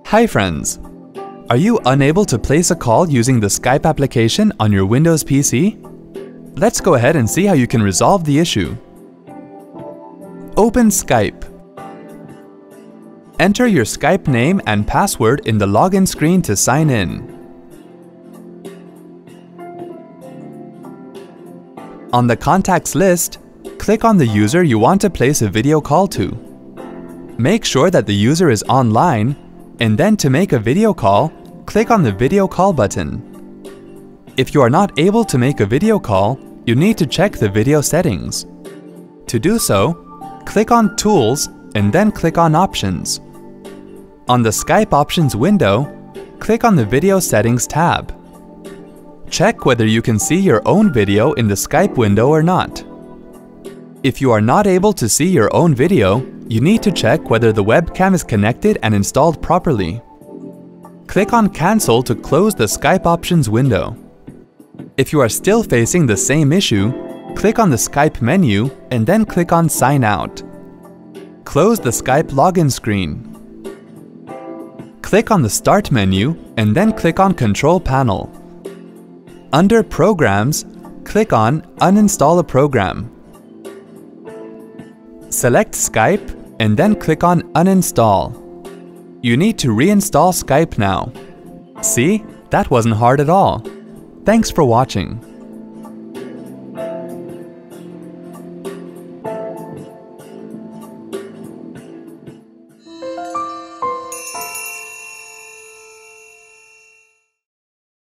Hi friends! Are you unable to place a call using the Skype application on your Windows PC? Let's go ahead and see how you can resolve the issue. Open Skype. Enter your Skype name and password in the login screen to sign in. On the contacts list, click on the user you want to place a video call to. Make sure that the user is online, and then to make a video call, click on the video call button. If you are not able to make a video call, you need to check the video settings. To do so, click on Tools and then click on Options. On the Skype Options window, click on the Video Settings tab. Check whether you can see your own video in the Skype window or not. If you are not able to see your own video, you need to check whether the webcam is connected and installed properly. Click on Cancel to close the Skype Options window. If you are still facing the same issue, click on the Skype menu and then click on Sign Out. Close the Skype login screen. Click on the Start menu and then click on Control Panel. Under Programs, click on Uninstall a program. Select Skype and then click on Uninstall. You need to reinstall Skype now. See? That wasn't hard at all. Thanks for watching.